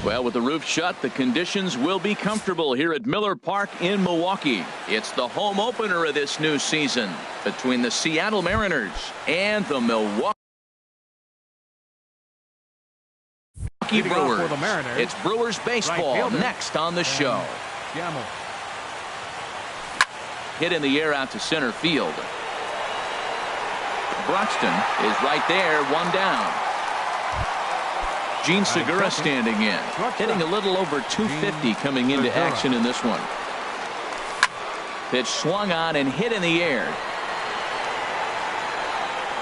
Well, with the roof shut, the conditions will be comfortable here at Miller Park in Milwaukee. It's the home opener of this new season between the Seattle Mariners and the Milwaukee Brewers. It's Brewers baseball next on the show. Hit in the air out to center field. Broxton is right there, one down. Gene Segura standing in, hitting a little over 250 coming into action in this one. Pitch swung on and hit in the air.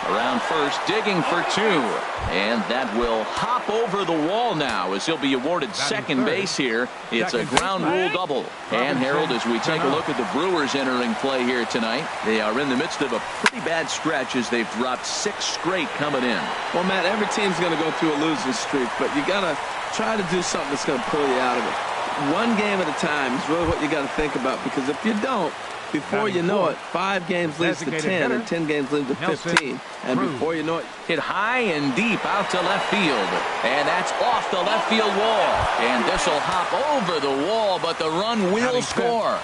Around first, digging for two. And that will hop over the wall now as he'll be awarded second base here. It's a ground rule double. And Harold, as we take a look at the Brewers entering play here tonight, they are in the midst of a pretty bad stretch as they've dropped 6 straight coming in. Well, Matt, every team's going to go through a losing streak, but you got to try to do something that's going to pull you out of it. One game at a time is really what you got to think about, because if you don't, before you know it, 5 games leads to 10, and 10 games lead to 15. And before you know it, hit high and deep out to left field. And that's off the left field wall. And this will hop over the wall, but the run will score.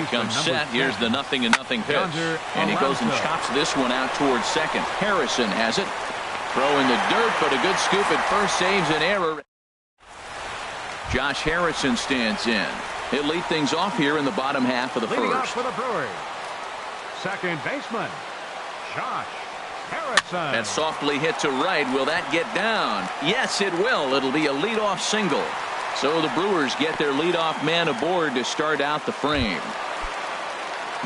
Comes set. Here's the 0-0 pitch. And he goes and chops this one out towards second. Harrison has it. Throw in the dirt, but a good scoop at first saves an error. Josh Harrison stands in. He'll lead things off here in the bottom half of the first. Off for the Brewers, second baseman, Josh Harrison. That softly hit to right. Will that get down? Yes, it will. It'll be a leadoff single. So the Brewers get their leadoff man aboard to start out the frame.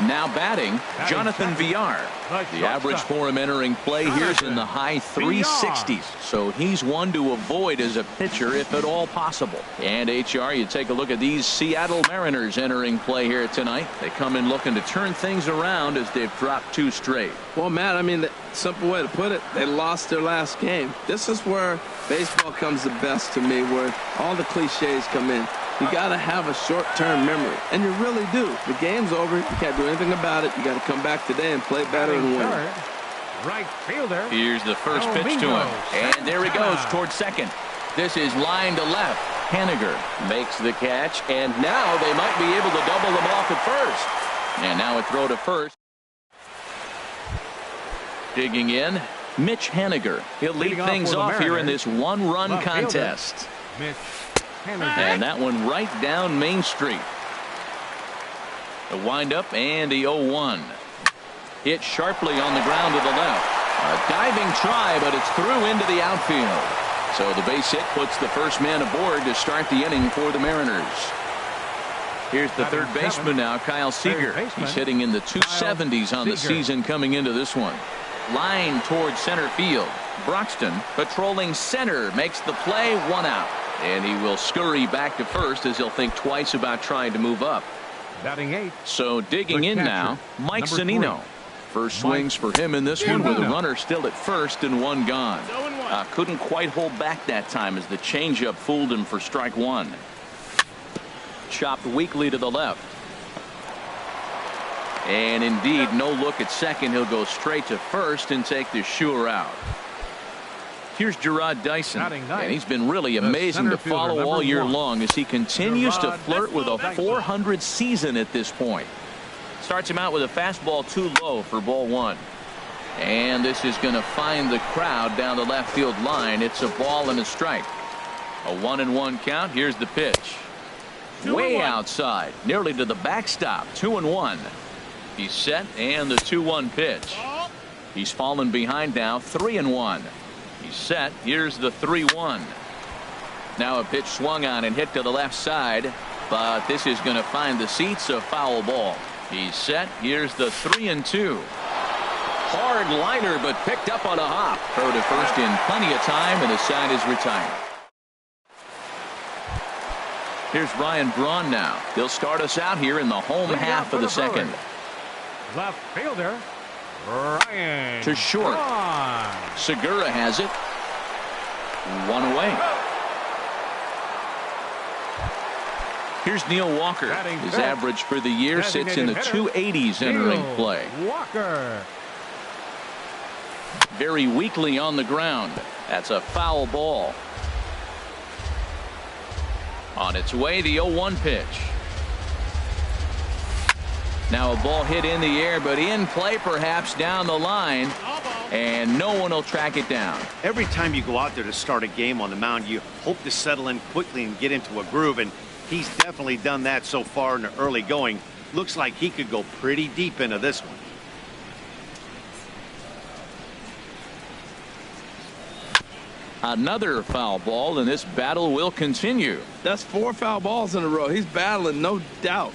Now batting, Jonathan Villar. The average for him entering play here is in the high 360s. So he's one to avoid as a pitcher if at all possible. And HR, you take a look at these Seattle Mariners entering play here tonight. They come in looking to turn things around as they've dropped 2 straight. well, Matt, I mean, the simple way to put it, they lost their last game. This is where baseball comes the best to me, where all the cliches come in. You got to have a short-term memory, and you really do. The game's over. You can't do anything about it. You got to come back today and play better and win. Right fielder. Here's the first pitch to him. And there he goes towards second. This is line to left. Haniger makes the catch, and now they might be able to double them off at first. And now a throw to first. Digging in, Mitch Haniger. He'll lead things off here in this one-run contest. Mitch Haniger. And that one right down Main Street. The windup and the 0-1. Hit sharply on the ground to the left. A diving try, but it's through into the outfield. So the base hit puts the first man aboard to start the inning for the Mariners. Here's the third baseman now, Kyle Seager. He's hitting in the 270s on the season coming into this one. Line towards center field. Broxton patrolling center makes the play, 1 out. And he will scurry back to first as he'll think twice about trying to move up. Batting 8. So digging in now, Mike Zunino. First swings for him in this one with a runner still at first and 1 gone. Couldn't quite hold back that time as the changeup fooled him for strike 1. Chopped weakly to the left. And indeed, no look at second. He'll go straight to first and take the sure out. Here's Gerard Dyson, and he's been really amazing to follow all year long as he continues to flirt with a 400 season at this point. Starts him out with a fastball too low for ball 1. And this is going to find the crowd down the left field line. It's a ball and a strike. A 1-1 count. Here's the pitch. Way outside, nearly to the backstop. 2-1. He's set, and the 2-1 pitch. He's fallen behind now. 3-1. He's set. Here's the 3-1. Now a pitch swung on and hit to the left side, but this is going to find the seats. A foul ball. He's set. Here's the 3-2. Hard liner, but picked up on a hop. Throw to first in plenty of time, and the side is retired. Here's Ryan Braun now. He'll start us out here in the home half of the second. Left fielder, Ryan to short. Braun. Segura has it. 1 away. Here's Neil Walker. His average for the year sits in the 280s entering play. Walker. Very weakly on the ground. That's a foul ball. On its way, the 0-1 pitch. Now a ball hit in the air, but in play perhaps down the line, and no one will track it down. Every time you go out there to start a game on the mound, you hope to settle in quickly and get into a groove, and he's definitely done that so far in the early going. Looks like he could go pretty deep into this one. Another foul ball, and this battle will continue. That's 4 foul balls in a row. He's battling, no doubt.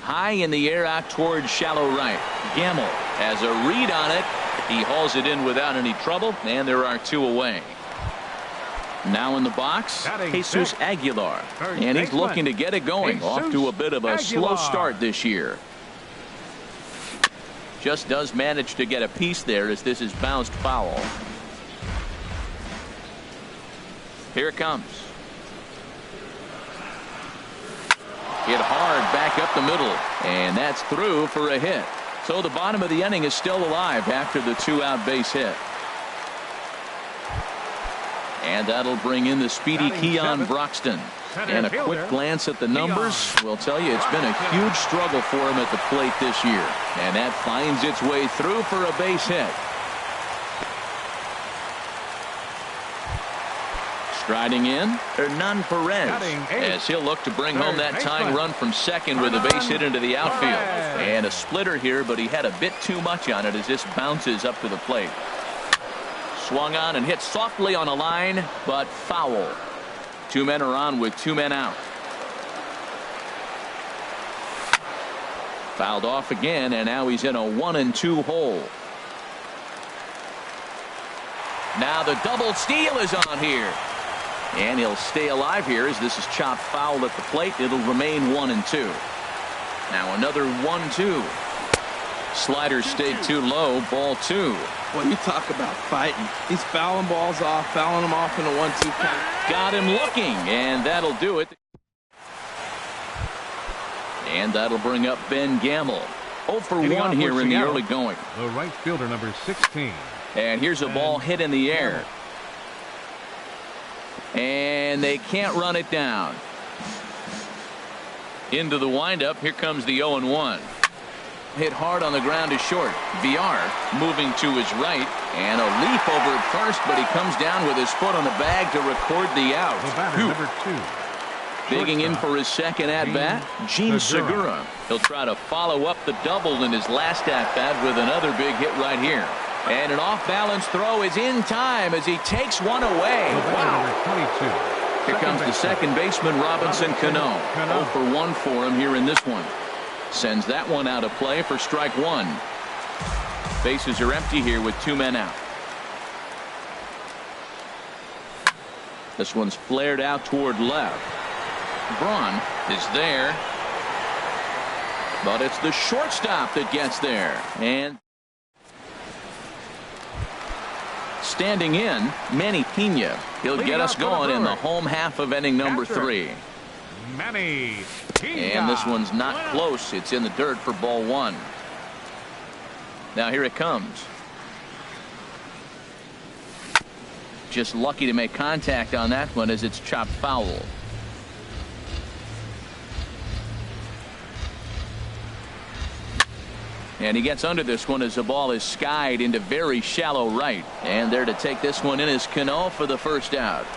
High in the air out towards shallow right. Gamble has a read on it. He hauls it in without any trouble, and there are 2 away. Now in the box, Jesus Aguilar, and he's looking to get it going. Off to a bit of a slow start this year. Just does manage to get a piece there as this is bounced foul. Here it comes. Hit hard back up the middle, and that's through for a hit. So the bottom of the inning is still alive after the 2-out base hit. And that'll bring in the speedy Keon Broxton. And a quick glance at the numbers will tell you it's been a huge struggle for him at the plate this year. And that finds its way through for a base hit. Striding in, Hernan Perez, as he'll look to bring home that tying run from second with a base hit into the outfield. And a splitter here, but he had a bit too much on it as this bounces up to the plate. Swung on and hit softly on a line, but foul. 2 men are on with 2 men out. Fouled off again, and now he's in a 1-2 hole. Now the double steal is on here. And he'll stay alive here as this is chopped foul at the plate. It'll remain 1-2. Now another 1-2. Slider stayed too low. Ball 2. When you talk about fighting, he's fouling balls off, fouling them off in a 1-2 count. Got him looking, and that'll do it. And that'll bring up Ben Gamble. 0 for Hitting 1 off here for in the Seattle, early going. The right fielder, number 16. And here's a ball hit in the air. And they can't run it down. Into the windup. Here comes the 0-1. Hit hard on the ground to short. VR moving to his right. And a leap over at first, but he comes down with his foot on the bag to record the out. The batter, number 2. Digging in for his second at-bat, Gene Segura. He'll try to follow up the double in his last at-bat with another big hit right here. And an off-balance throw is in time as he takes one away. Wow. Number 22. Here comes the second baseman, Robinson Cano. 0 for 1 for him here in this one. Sends that one out of play for strike 1. Bases are empty here with 2 men out. This one's flared out toward left. Braun is there, but it's the shortstop that gets there. And standing in, Manny Pena. He'll get us going in the home half of inning number 3. Manny Pena. And this one's not close. It's in the dirt for ball 1. Now here it comes. Just lucky to make contact on that one as it's chopped foul. And he gets under this one as the ball is skied into very shallow right. And there to take this one in is Cano for the first out.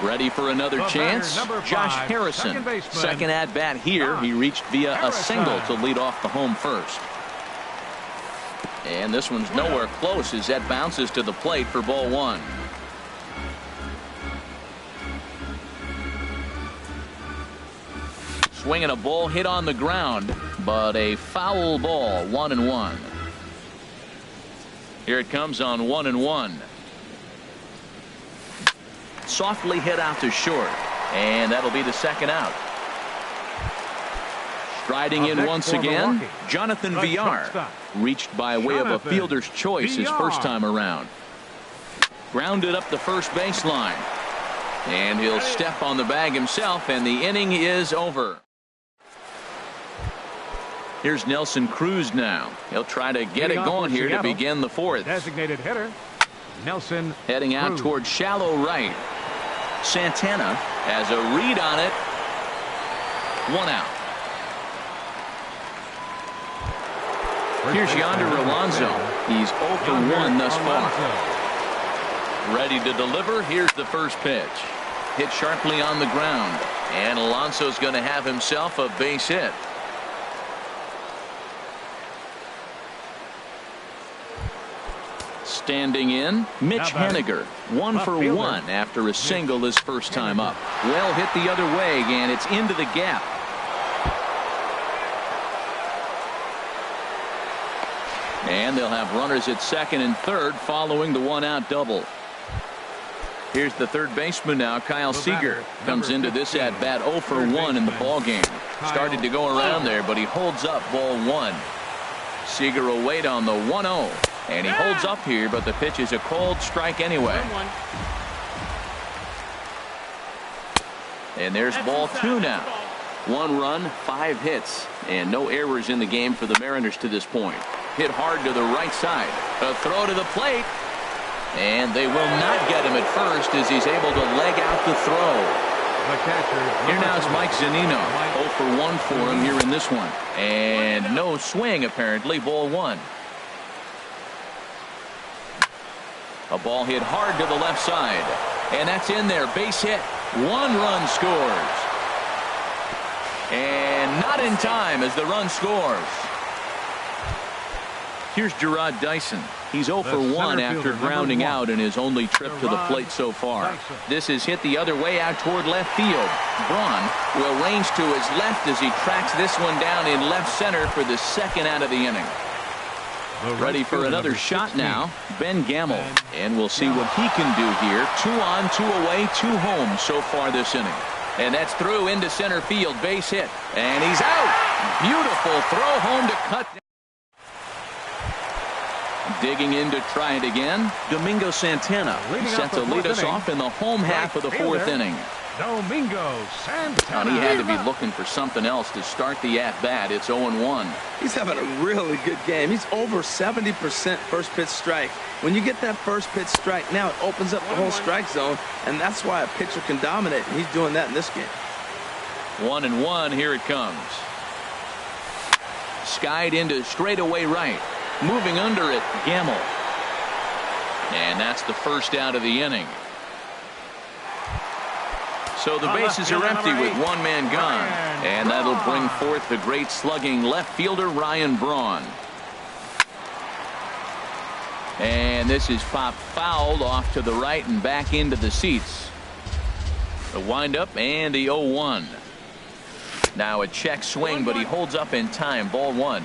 Ready for another chance? Josh Harrison. Second at bat here. He reached via a single to lead off the home first. And this one's nowhere close as that bounces to the plate for ball 1. Swinging a ball hit on the ground, but a foul ball. 1-1. Here it comes on 1-1. Softly hit out to short, and that'll be the second out. Striding in once again, Jonathan VR. Reached by way of a fielder's choice his first time around. Grounded up the first baseline. And he'll step on the bag himself, and the inning is over. Here's Nelson Cruz now. He'll try to get it going here to begin the 4th. Designated hitter, Nelson heading out towards shallow right. Santana has a read on it. 1 out. Here's Yonder Alonso. He's 0 for 1 thus far. Ready to deliver. Here's the first pitch. Hit sharply on the ground. And Alonso's going to have himself a base hit. Standing in, Mitch Haniger. 1 for 1 after a single his first time up. Well hit the other way, and it's into the gap. And they'll have runners at second and third following the 1-out double. Here's the third baseman now, Kyle Seager. Comes into this at bat 0 for 1 in the ball game. Started to go around there, but he holds up ball 1. Seager will wait on the 1-0. And he holds up here, but the pitch is a cold strike anyway. And there's ball 2 now. 1 run, 5 hits, and no errors in the game for the Mariners to this point. Hit hard to the right side. A throw to the plate. And they will not get him at first as he's able to leg out the throw. Here now is Mike Zunino. 0 for 1 for him here in this one. And no swing apparently. Ball 1. A ball hit hard to the left side. And that's in there. Base hit. 1 run scores. And not in time as the run scores. Here's Gerard Dyson. He's 0 for 1 after grounding out in his only trip to the plate so far. This is hit the other way out toward left field. Braun will range to his left as he tracks this one down in left center for the second out of the inning. Ready for another shot now, Ben Gamel. And we'll see what he can do here. 2 on, 2 away, 2 home so far this inning. And that's through into center field. Base hit. And he's out. Beautiful throw home to cut. Digging in to try it again, Domingo Santana. Set to lead us off in the home half of the 4th inning. Domingo Santana. And he had to be looking for something else to start the at-bat. It's 0-1. He's having a really good game. He's over 70% first pitch strike. When you get that first pitch strike, now it opens up the whole strike zone, and that's why a pitcher can dominate, and he's doing that in this game. 1-1. Here it comes. Skied into straightaway right. Moving under it, Gamble. And that's the first out of the inning. So the bases are empty with one man gone. And that'll bring forth the great slugging left fielder Ryan Braun. And this is popped fouled off to the right and back into the seats. The windup and the 0-1. Now a check swing, but he holds up in time. Ball one.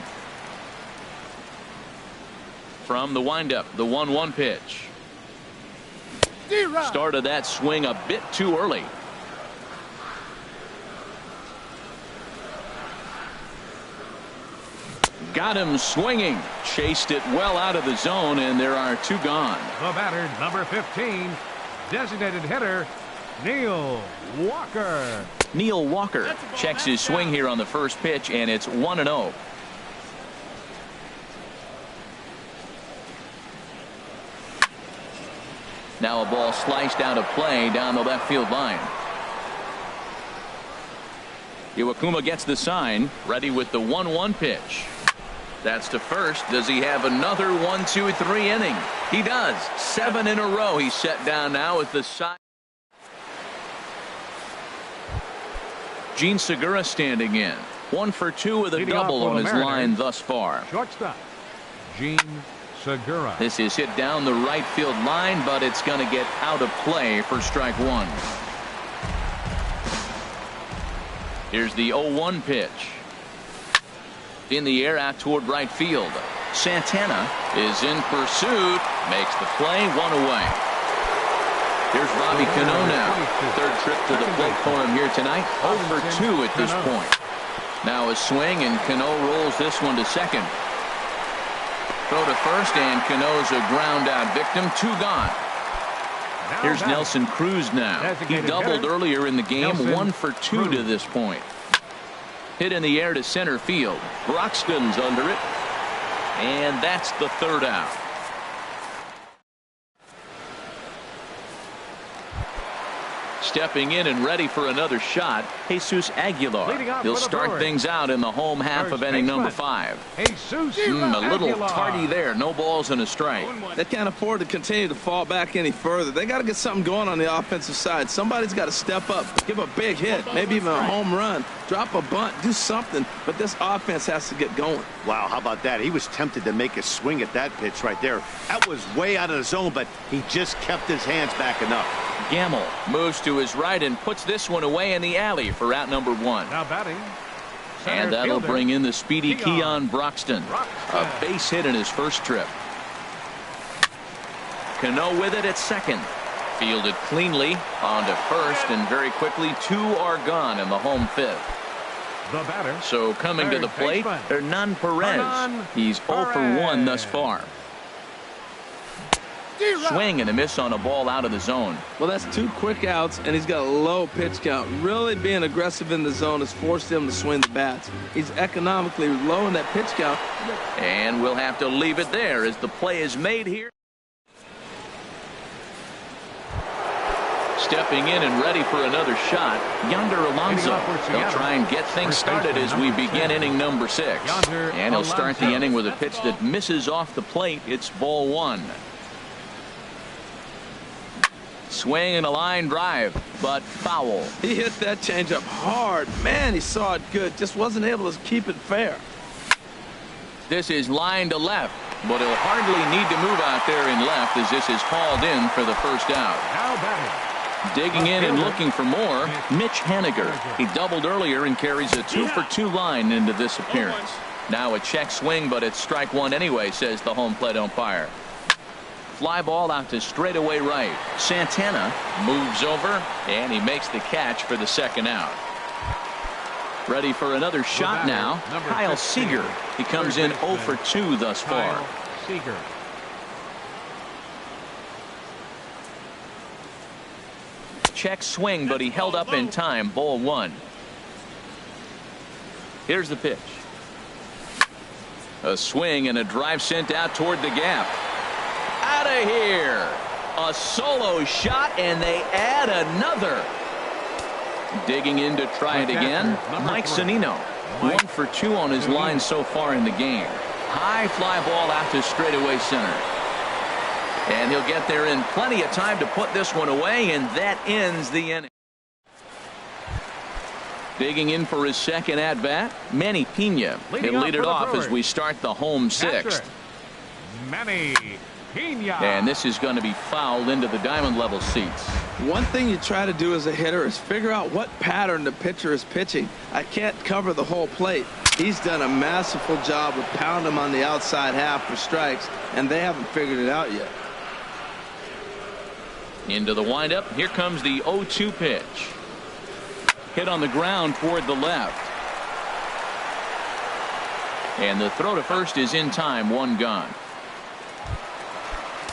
From the windup, the 1-1 pitch. Started that swing a bit too early. Got him swinging. Chased it well out of the zone, and there are two gone. The batter, number 15, designated hitter, Neil Walker. Neil Walker checks his swing here on the first pitch, and it's 1-0. Now a ball sliced out of play down the left field line. Iwakuma gets the sign, ready with the 1-1 pitch. That's to first. Does he have another 1-2-3 inning? He does. 7 in a row. He's set down now with the side. Gene Segura standing in. 1 for 2 with a double on his line thus far. Shortstop, Gene Segura. This is hit down the right field line, but it's going to get out of play for strike one. Here's the 0-1 pitch. In the air out toward right field. Santana is in pursuit. Makes the play, one away. Here's Robbie Cano now. Third trip to the plate for him here tonight. 0 for 2 at this point. Now a swing, and Cano rolls this one to second. Throw to first, and Cano's a ground out victim. 2 gone. Here's Nelson Cruz now. He doubled earlier in the game. 1 for 2 to this point. Hit in the air to center field. Broxton's under it. And that's the third out. Stepping in and ready for another shot, Jesus Aguilar. He'll start things out in the home half of inning number 5. A little tardy there. No balls and a strike. They can't afford to continue to fall back any further. They got to get something going on the offensive side. Somebody's got to step up, give a big hit, maybe even a home run, drop a bunt, do something. But this offense has to get going. Wow, how about that? He was tempted to make a swing at that pitch right there. That was way out of the zone, but he just kept his hands back enough. Gamble moves to his right and puts this one away in the alley for out number 1. Now batting. And that'll bring in the speedy Keon Broxton. A base hit in his first trip. Cano with it at second. Fielded cleanly on to first, and very quickly 2 are gone in the home 5th. The batter. So coming to the plate, Hernan Perez. He's 0 for 1 thus far. Swing and a miss on a ball out of the zone. Well, that's 2 quick outs, and he's got a low pitch count. Really being aggressive in the zone has forced him to swing the bats. He's economically low in that pitch count. And we'll have to leave it there as the play is made here. Stepping in and ready for another shot, Yonder Alonso. He'll try and get things started as we begin inning number 6. And he'll start the inning with a pitch that misses off the plate. It's ball 1. Swing and a line drive, but foul. He hit that changeup hard. Man, he saw it good. Just wasn't able to keep it fair. This is line to left, but he'll hardly need to move out there in left as this is hauled in for the first out. Now batting. Digging in and looking for more, Mitch Haniger. He doubled earlier and carries a 2 for 2 line into this appearance. Now a check swing, but it's strike 1 anyway, says the home plate umpire. Fly ball out to straightaway right. Santana moves over, and he makes the catch for the second out. Ready for another shot now, Kyle Seager. He comes in 0 for 2 thus far. Seager. check swing, but he held up in time. Ball 1. Here's the pitch. A swing and a drive sent out toward the gap. Out of here. A solo shot, and they add another. Digging in to try it again. Mike Zunino. 1 for 2 on his line so far in the game. High fly ball out to straightaway center. And he'll get there in plenty of time to put this one away, and that ends the inning. Digging in for his second at-bat, Manny Pena. He'll lead it off as we start the home 6th. Manny Pena. And this is going to be fouled into the diamond level seats. One thing you try to do as a hitter is figure out what pattern the pitcher is pitching. I can't cover the whole plate. He's done a masterful job of pounding him on the outside half for strikes, and they haven't figured it out yet. Into the windup. Here comes the 0-2 pitch. Hit on the ground toward the left. And the throw to first is in time. 1 gone.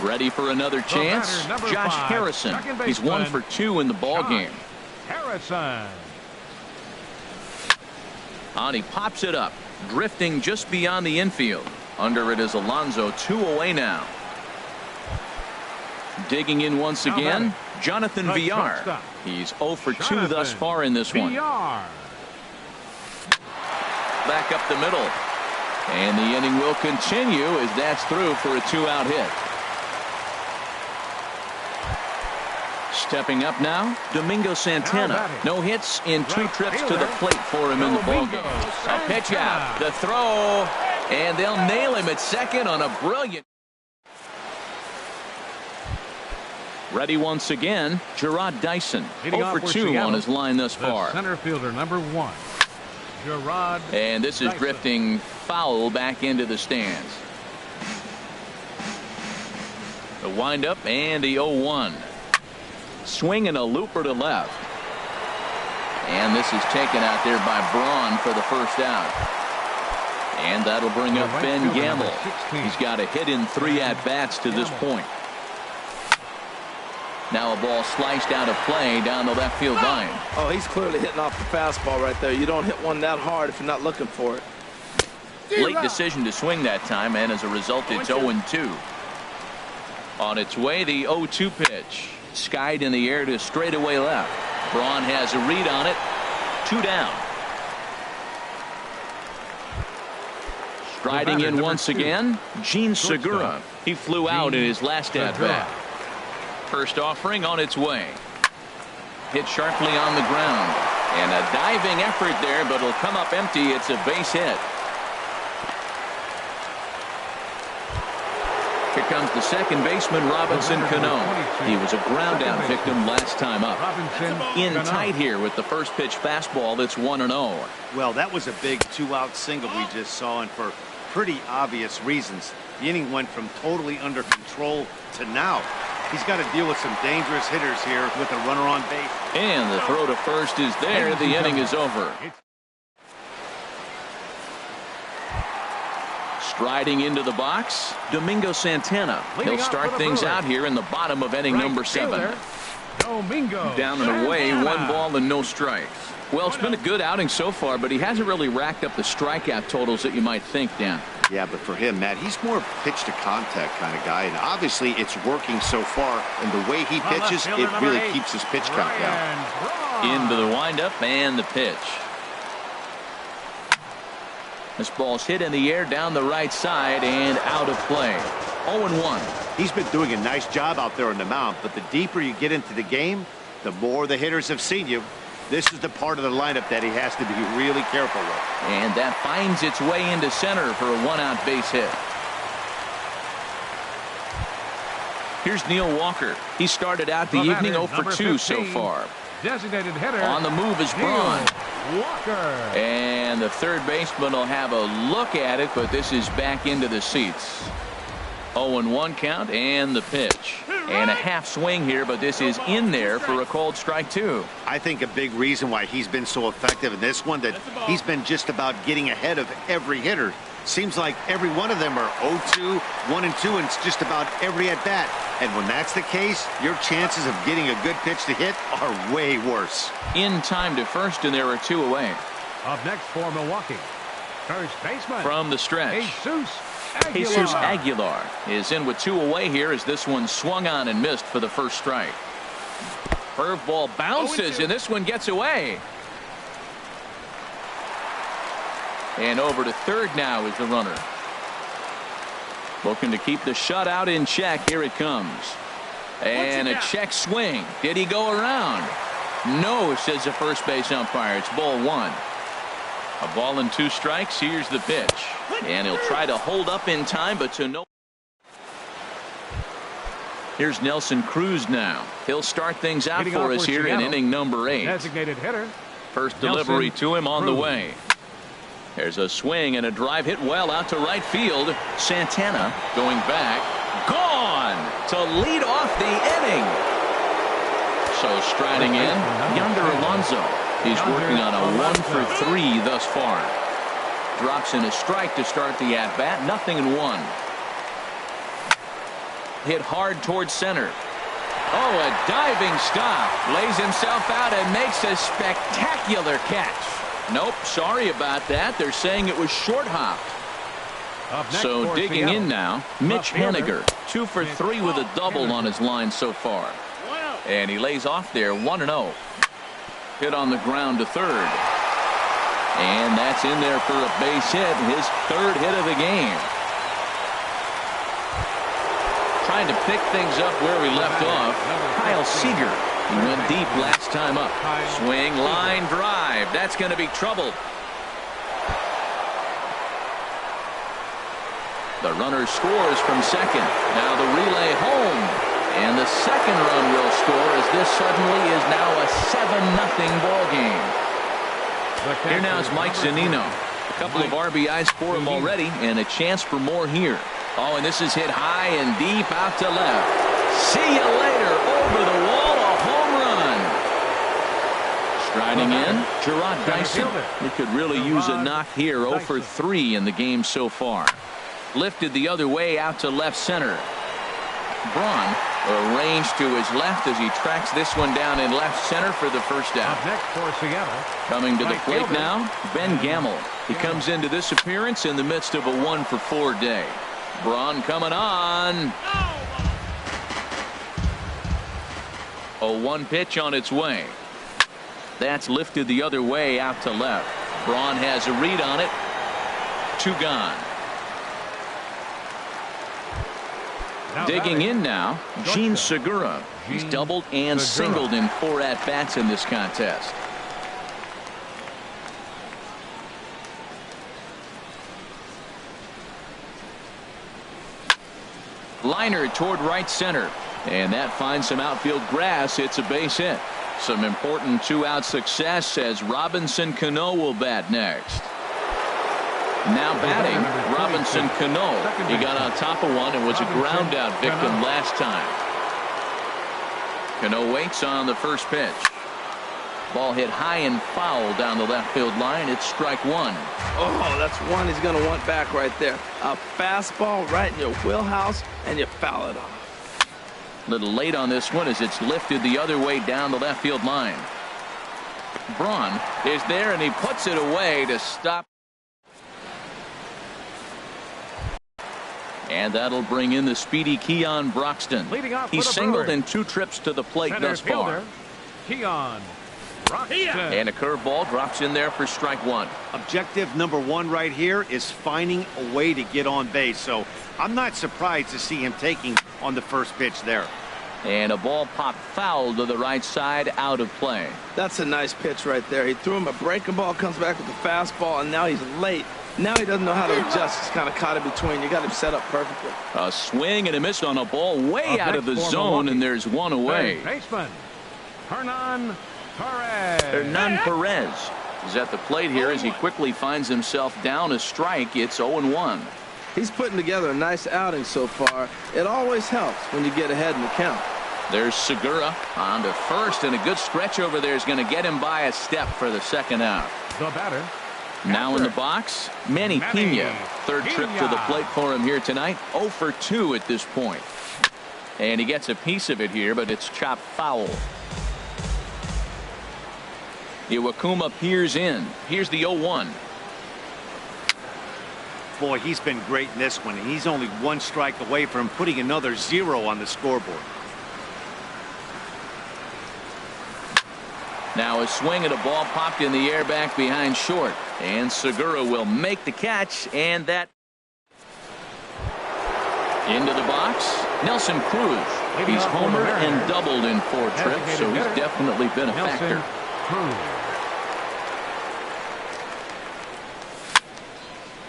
Ready for another chance. Josh Harrison. He's 1 for 2 in the ball game. Harrison. And he pops it up, drifting just beyond the infield. Under it is Alonso. 2 away now. Digging in once again, Jonathan Villar. He's 0 for 2 thus far in this one. Back up the middle. And the inning will continue as that's through for a 2-out hit. Stepping up now, Domingo Santana. No hits in 2 trips to the plate for him in the ballgame. A pitch out, the throw, and they'll nail him at second on a brilliant. Ready once again, Gerard Dyson. 0 for 2 on his line thus far. Center fielder number 1, Gerard. And this is drifting foul back into the stands. The windup and the 0-1. Swing and a looper to left. And this is taken out there by Braun for the first out. And that'll bring up Ben Gamble. He's got a hit in 3 at-bats to this point. Now a ball sliced out of play down the left field line. Oh, he's clearly hitting off the fastball right there. You don't hit one that hard if you're not looking for it. Late decision to swing that time, and as a result, it's 0-2. On its way, the 0-2 pitch. Skied in the air to straightaway left. Braun has a read on it. 2 down. Striding in once again, Gene Segura. He flew out in his last at-bat. First offering on its way. Hit sharply on the ground. And a diving effort there, but it'll come up empty. It's a base hit. Here comes the second baseman, Robinson Cano. He was a ground out victim last time up. In tight here with the first pitch fastball that's 1-0. Well, that was a big 2-out single we just saw, and for pretty obvious reasons. The inning went from totally under control to now. He's got to deal with some dangerous hitters here with a runner on base. And the throw to first is there. The inning is over. Striding into the box, Domingo Santana. He'll start things out here in the bottom of inning number 7. Down and away, 1 ball and no strikes. Well, it's been a good outing so far, but he hasn't really racked up the strikeout totals that you might think, Dan. Yeah, but for him, Matt, he's more pitch to contact kind of guy, and obviously it's working so far, and the way he pitches, it really keeps his pitch count down. Into the windup and the pitch. This ball's hit in the air down the right side and out of play. 0-1. He's been doing a nice job out there on the mound, but the deeper you get into the game, the more the hitters have seen you. This is the part of the lineup that he has to be really careful with. And that finds its way into center for a 1-out base hit. Here's Neil Walker. He started out the evening 0 for 2 so far. Designated hitter. On the move is Braun. Walker. And the third baseman will have a look at it, but this is back into the seats. 0-1 count and the pitch. And a half swing here, but this is in there for a called strike 2. I think a big reason why he's been so effective in this one that he's been just about getting ahead of every hitter. Seems like every one of them are 0-2, 1-2, and it's just about every at-bat. And when that's the case, your chances of getting a good pitch to hit are way worse. In time to first, and there are 2 away. Up next for Milwaukee, first baseman. From the stretch, Jesus Aguilar is in with 2 away here as this one swung on and missed for the first strike. Curveball bounces, and this one gets away. And over to third now is the runner. Looking to keep the shutout in check. Here it comes. And a check swing. Did he go around? No, says the first base umpire. It's ball 1. A ball and 2 strikes. Here's the pitch. And he'll try to hold up in time, but to no. Here's Nelson Cruz now. He'll start things out for us here in inning number 8. Designated hitter. First delivery to him on the way. There's a swing and a drive hit well out to right field. Santana going back. Gone to lead off the inning. So striding in, Yonder Alonso. He's working on a 1 for 3 thus far. Drops in a strike to start the at-bat. 0-1. Hit hard towards center. Oh, a diving stop. Lays himself out and makes a spectacular catch. Nope, sorry about that. They're saying it was short hopped. So digging in now, Mitch Haniger, 2 for 3 with a double on his line so far. And he lays off there, 1-0. Hit on the ground to third. And that's in there for a base hit, his 3rd hit of the game. Trying to pick things up where we left off, Kyle Seager. He went deep last time up. Swing, line drive. That's going to be trouble. The runner scores from second. Now the relay home. And the second run will score as this suddenly is now a 7-0 ball game. Here now is Mike Zunino. A couple of RBIs for him already and a chance for more here. Oh, and this is hit high and deep out to left. See you later. Over the wall, a home run. Striding in, Gerard Dyson. He could really use a knock here. 0 for 3 in the game so far. Lifted the other way out to left center. Braun arranged to his left as he tracks this one down in left center for the first out. Up next for Seattle. Coming to the plate now, Ben Gamel. He comes into this appearance in the midst of a 1 for 4 day. Braun coming on. A 1 pitch on its way. That's lifted the other way out to left. Braun has a read on it. 2 gone. Digging in now, Gene Segura. He's doubled and singled in 4 at-bats in this contest. Liner toward right center. And that finds some outfield grass. It's a base hit. Some important 2-out success as Robinson Cano will bat next. Now batting, Robinson Cano. He got on top of one and was a ground out victim last time. Cano waits on the first pitch. Ball hit high and foul down the left field line. It's strike 1. Oh, that's one he's going to want back right there. A fastball right in your wheelhouse, and you foul it off. Little late on this one as it's lifted the other way down the left field line. Braun is there and he puts it away to stop. And that'll bring in the speedy Keon Broxton. He's singled in 2 trips to the plate thus far. Keon Broxton. And a curveball drops in there for strike 1. Objective number 1 right here is finding a way to get on base. So I'm not surprised to see him taking on the first pitch there. And a ball popped foul to the right side, out of play. That's a nice pitch right there. He threw him a breaking ball, comes back with a fastball, and now he's late. Now he doesn't know how to adjust. He's kind of caught in between. You got him set up perfectly. A swing and a miss on a ball way out of the zone, and there's one away. Baseman Hernan Perez. Hernan Perez is at the plate here as he quickly finds himself down a strike. It's 0-1. He's putting together a nice outing so far. It always helps when you get ahead in the count. There's Segura on to first, and a good stretch over there is going to get him by a step for the second out. The batter. Now in the box, Manny Pena. Third trip to the plate for him here tonight. 0 for 2 at this point. And he gets a piece of it here, but it's chopped foul. Iwakuma peers in. Here's the 0-1. Boy, he's been great in this one, and he's only one strike away from putting another 0 on the scoreboard. Now a swing at a ball popped in the air back behind short. And Segura will make the catch, and that into the box. Nelson Cruz. He's homered and doubled in 4 trips, so he's definitely been a factor.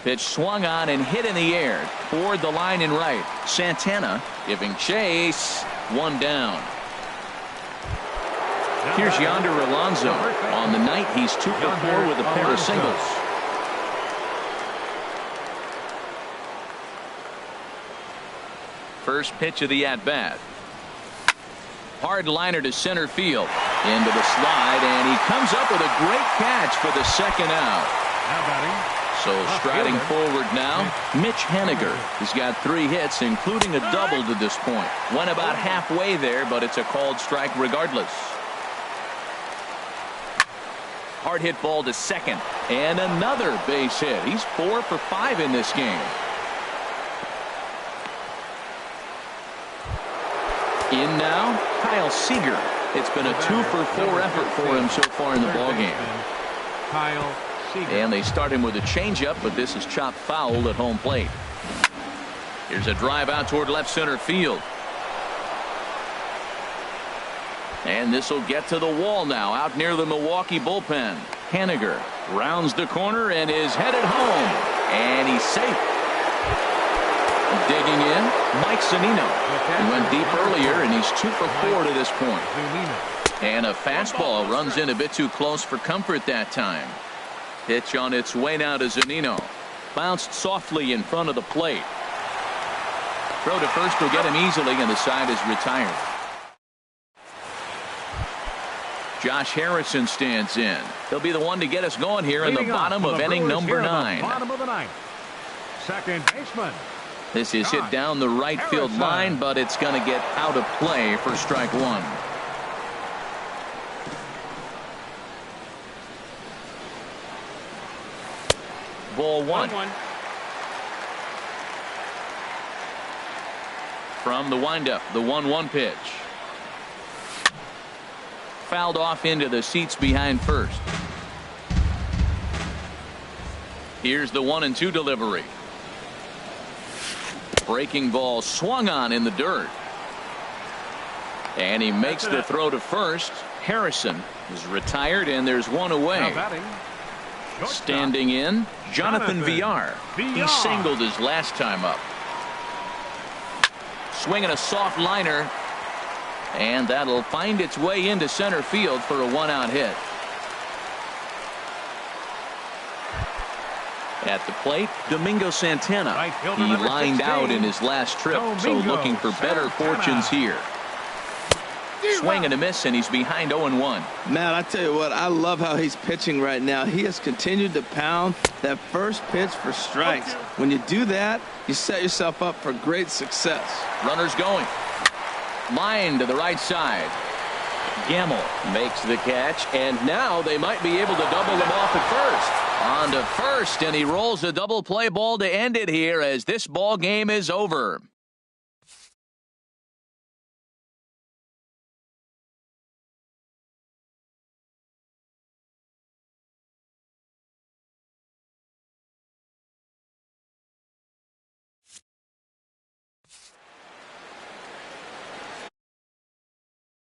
Pitch swung on and hit in the air toward the line and right. Santana giving chase. 1 down. Here's Yonder Alonso. On the night, he's 2 for 4 with a pair of singles. First pitch of the at-bat. Hard liner to center field. Into the slide, and he comes up with a great catch for the second out. So striding forward now, Mitch Haniger. He's got 3 hits, including a double to this point. Went about halfway there, but it's a called strike regardless. Hard hit ball to second, and another base hit. He's 4 for 5 in this game. In now, Kyle Seager. It's been a 2 for 4 effort for him so far in the ballgame. Kyle Seager. And they start him with a changeup, but this is chopped foul at home plate. Here's a drive out toward left center field. And this will get to the wall now, out near the Milwaukee bullpen. Haniger rounds the corner and is headed home. And he's safe. Digging in, Mike Zunino. He went deep earlier, and he's 2 for 4 to this point. And a fastball runs in a bit too close for comfort that time. Pitch on its way now to Zunino. Bounced softly in front of the plate. Throw to first will get him easily, and the side is retired. Josh Harrison stands in. He'll be the one to get us going here in the bottom of inning number 9. Bottom of the 9th. Second baseman. This is hit down the right field line, but it's going to get out of play for strike 1. Ball 1. From the windup, the 1-1 pitch. Fouled off into the seats behind first. Here's the 1-2 delivery. Breaking ball swung on in the dirt. And he makes the throw to first. Harrison is retired, and there's one away. Standing in, Jonathan Villar. He singled his last time up. Swinging a soft liner. And that'll find its way into center field for a 1-out hit. At the plate, Domingo Santana. He lined out in his last trip, so looking for better fortunes here. Swing and a miss, and he's behind 0-1. Matt, I tell you what, I love how he's pitching right now. He has continued to pound that first pitch for strikes. When you do that, you set yourself up for great success. Runners going. Line to the right side. Gamble makes the catch, and now they might be able to double him off at first. On to first, and he rolls a double play ball to end it here as this ball game is over.